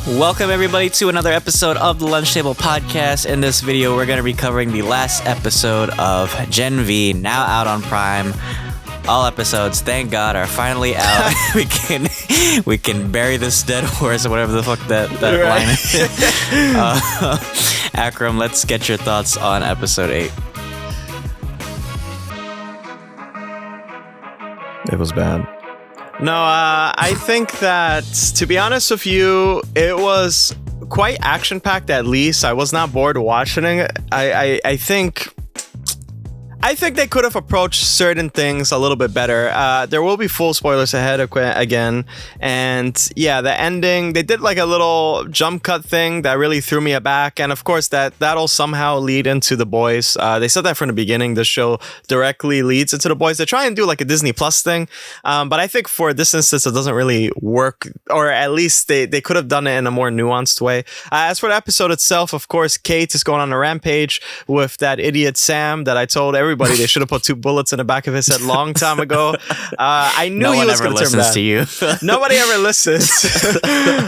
Welcome everybody to another episode of the Lunch Table Podcast. In this video, we're going to be covering the last episode of Gen V, now out on Prime. All episodes, thank God, are finally out. we can bury this dead horse or whatever the fuck that line is. Akram, let's get your thoughts on episode 8. It was bad. No, I think that, to be honest with you, it was quite action-packed at least. I was not bored watching it. I think they could have approached certain things a little bit better. There will be full spoilers ahead again. And yeah, the ending, they did like a little jump cut thing that really threw me aback. And of course, that'll somehow lead into The Boys. They said that from the beginning. The show directly leads into The Boys. They try and do like a Disney Plus thing. But I think for this instance, it doesn't really work. Or at least they could have done it in a more nuanced way. As for the episode itself, of course, Kate is going on a rampage with that idiot Sam that I told everybody they should have put 2 bullets in the back of his head long time ago. I knew he was going to turn bad. To you. Nobody ever listens.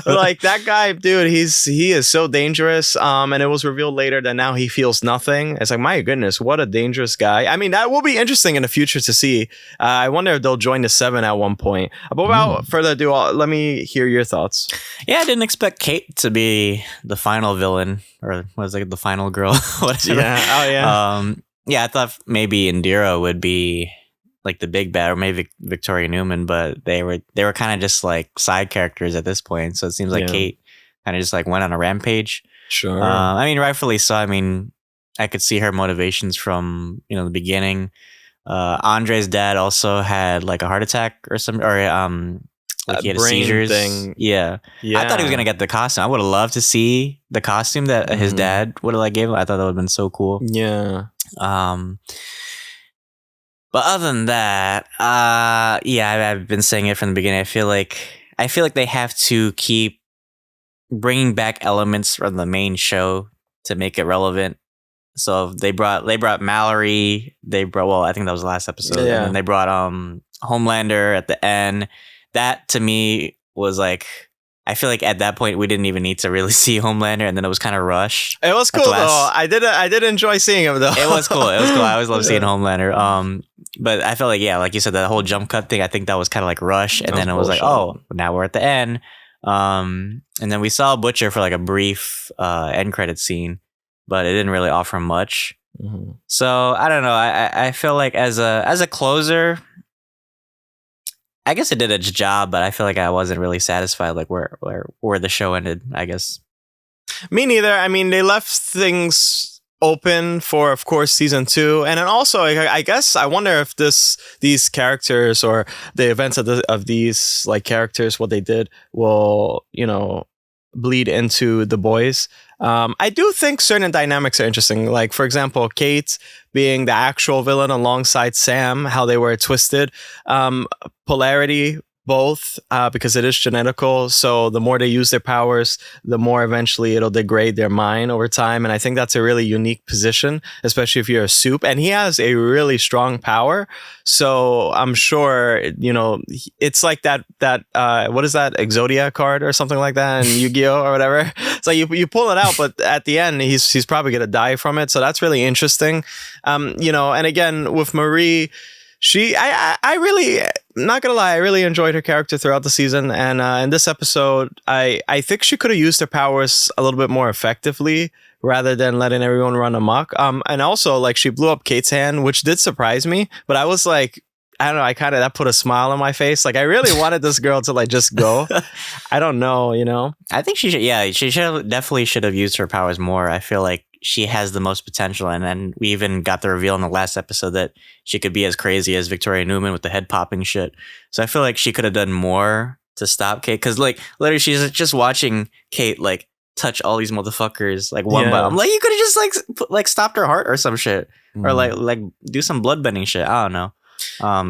Like that guy, dude, he is so dangerous. And it was revealed later that now he feels nothing. It's like, my goodness, what a dangerous guy. I mean, that will be interesting in the future to see. I wonder if they'll join the 7 at one point. But without further ado, let me hear your thoughts. Yeah, I didn't expect Kate to be the final villain, or was it the final girl? Whatever. Yeah. Oh yeah. Yeah, I thought maybe Indira would be like the big bad, or maybe Victoria Newman, but they were kind of just like side characters at this point. So it seems like Kate kind of just like went on a rampage. Sure. I mean, rightfully so. I mean, I could see her motivations from the beginning. Andre's dad also had like a heart attack or something, or like he had seizures. Thing. Yeah. I thought he was gonna get the costume. I would have loved to see the costume that his dad would have like gave him. I thought that would have been so cool. Yeah. But other than that, I've been saying it from the beginning. I feel like they have to keep bringing back elements from the main show to make it relevant. So they brought Mallory. I think that was the last episode. Yeah. And then they brought Homelander at the end. That to me was like, I feel like at that point we didn't even need to really see Homelander, and then it was kind of rushed. It was cool though. I did enjoy seeing him though. It was cool. I always love seeing Homelander. But I felt like like you said, that whole jump cut thing, I think that was kind of like rush, and then it was like, oh, now we're at the end. And then we saw Butcher for like a brief end credit scene, but it didn't really offer much. Mm-hmm. So I don't know. I feel like as a closer, I guess it did its job, but I feel like I wasn't really satisfied like where the show ended, I guess. Me neither. I mean, they left things open for, of course, season 2. And then also, I guess I wonder if these characters or the events of these like characters, what they did will, bleed into The Boys. I do think certain dynamics are interesting. Like, for example, Kate being the actual villain alongside Sam, how they were twisted. Polarity, both, because it is genetical. So the more they use their powers, the more eventually it'll degrade their mind over time. And I think that's a really unique position, especially if you're a supe. And he has a really strong power. So I'm sure, it's like that what is that, Exodia card or something like that in Yu-Gi-Oh or whatever. It's like you pull it out, but at the end, he's probably going to die from it. So that's really interesting. And again, with Marie, I really, not gonna lie, I really enjoyed her character throughout the season, and in this episode, I think she could have used her powers a little bit more effectively rather than letting everyone run amok. And also, like, she blew up Kate's hand, which did surprise me, but I was like, I don't know, that put a smile on my face. Like, I really wanted this girl to like just go. I don't know, I think she definitely should have used her powers more. I feel like she has the most potential, and then we even got the reveal in the last episode that she could be as crazy as Victoria Newman with the head popping shit. So I feel like she could have done more to stop Kate, because like literally she's just watching Kate like touch all these motherfuckers like one by one. Like, you could have just like stopped her heart or some shit, or like do some bloodbending shit. I don't know.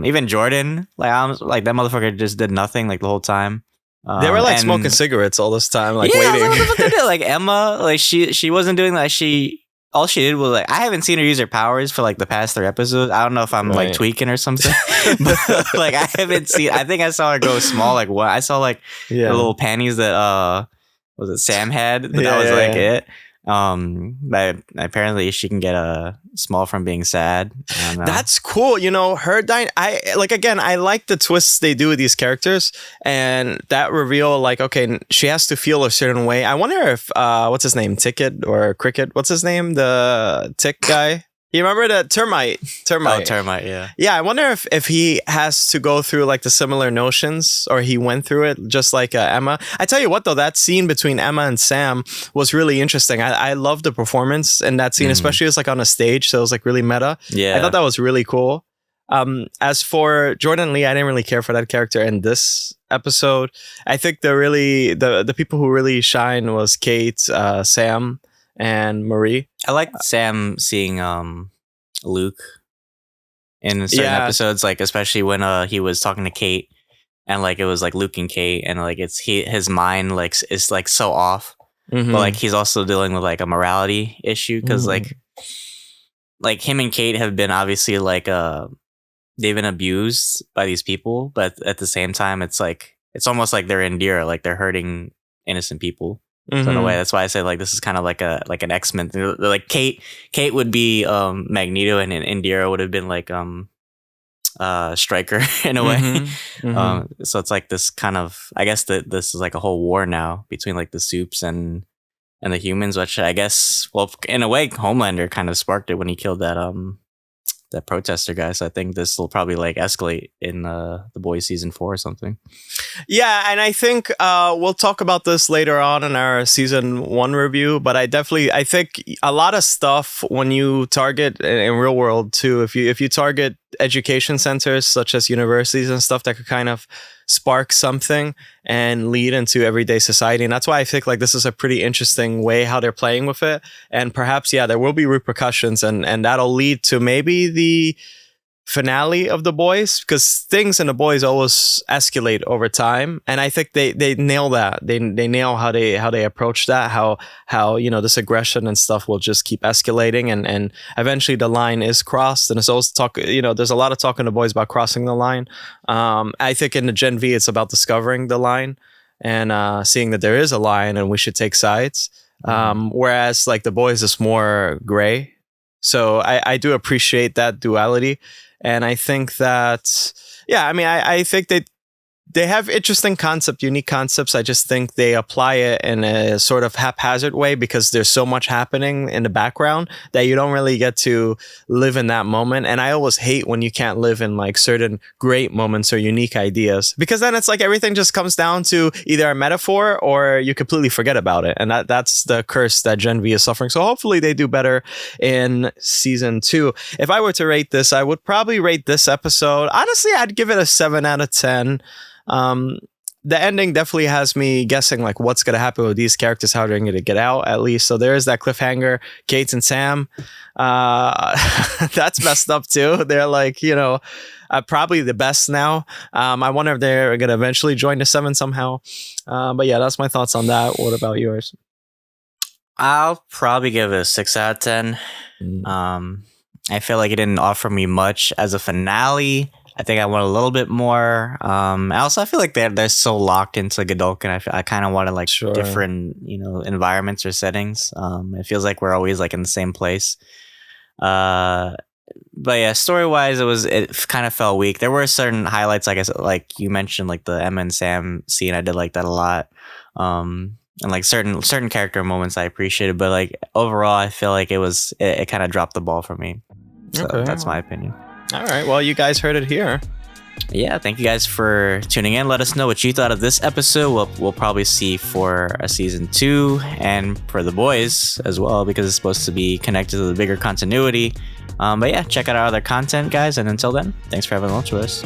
Even Jordan, like that motherfucker just did nothing like the whole time. They were like smoking cigarettes all this time, like waiting. I was like, what the fuck they did? Like Emma, like she wasn't doing that. All she did was like, I haven't seen her use her powers for like the past 3 episodes. I don't know if I'm like tweaking or something, but like I haven't seen. I think I saw her go small. Like what? I saw like the little panties that was it Sam had, but Yeah, that was yeah, like yeah. it. But apparently she can get small from being sad. I don't know. That's cool. You know, I like, again, I like the twists they do with these characters, and that reveal, like, okay, she has to feel a certain way. I wonder if what's his name? Ticket or Cricket? What's his name? The tick guy? You remember the termite? Oh, termite, yeah. Yeah, I wonder if he has to go through like the similar notions, or he went through it just like Emma. I tell you what, though, that scene between Emma and Sam was really interesting. I love the performance in that scene, especially as like on a stage, so it was like really meta. Yeah. I thought that was really cool. As for Jordan Lee, I didn't really care for that character in this episode. I think the people who really shine was Kate, Sam, and Marie. I liked Sam seeing Luke in certain episodes, like especially when he was talking to Kate, and like it was like Luke and Kate, and like his mind like is like so off, but like he's also dealing with like a morality issue, because like him and Kate have been obviously like they've been abused by these people, but at the same time it's like it's almost like they're Indira, like they're hurting innocent people. So in a way, that's why I say like this is kind of like an X-Men thing. Like Kate would be Magneto, and Indira would have been like Stryker in a way. So it's like this kind of, I guess that this is like a whole war now between like the supes and the humans, which I guess, well, in a way, Homelander kind of sparked it when he killed that protester guy. So I think this will probably like escalate in the Boys season 4 or something. Yeah, and I think we'll talk about this later on in our season 1 review, but I think a lot of stuff when you target in real world too, if you target education centers such as universities and stuff, that could kind of spark something and lead into everyday society. And that's why I think like this is a pretty interesting way how they're playing with it. And perhaps, yeah, there will be repercussions, and that'll lead to maybe the finale of The Boys, because things in The Boys always escalate over time, and I think they nail that. They nail how they approach that, how you know, this aggression and stuff will just keep escalating, and eventually the line is crossed. And it's always there's a lot of talk in The Boys about crossing the line. I think in the Gen V it's about discovering the line and seeing that there is a line and we should take sides. Whereas like The Boys is more gray. So I do appreciate that duality. And I think that, yeah, I mean, I think that they have interesting unique concepts. I just think they apply it in a sort of haphazard way, because there's so much happening in the background that you don't really get to live in that moment. And I always hate when you can't live in like certain great moments or unique ideas, because then it's like everything just comes down to either a metaphor or you completely forget about it. And that's the curse that Gen V is suffering. So hopefully they do better in season 2. If I were to rate this, I would probably rate this episode, honestly, I'd give it a 7 out of 10. The ending definitely has me guessing like what's going to happen with these characters, how they're going to get out, at least. So there is that cliffhanger. Kate and Sam, that's messed up too. They're like, probably the best now. I wonder if they're going to eventually join the 7 somehow. But yeah, that's my thoughts on that. What about yours? I'll probably give it a 6 out of 10. I feel like it didn't offer me much as a finale. I think I want a little bit more. I feel like they're so locked into Godolkin. I kind of wanted like different, environments or settings. It feels like we're always like in the same place. But yeah, story wise, it kind of felt weak. There were certain highlights, like I said, like you mentioned, like the Emma and Sam scene. I did like that a lot. And like certain character moments I appreciated, but like overall, I feel like it kind of dropped the ball for me. So that's my opinion. All right. Well, you guys heard it here. Yeah. Thank you guys for tuning in. Let us know what you thought of this episode. We'll probably see for a season 2 and for The Boys as well, because it's supposed to be connected to the bigger continuity. But yeah, check out our other content, guys. And until then, thanks for having lunch with us.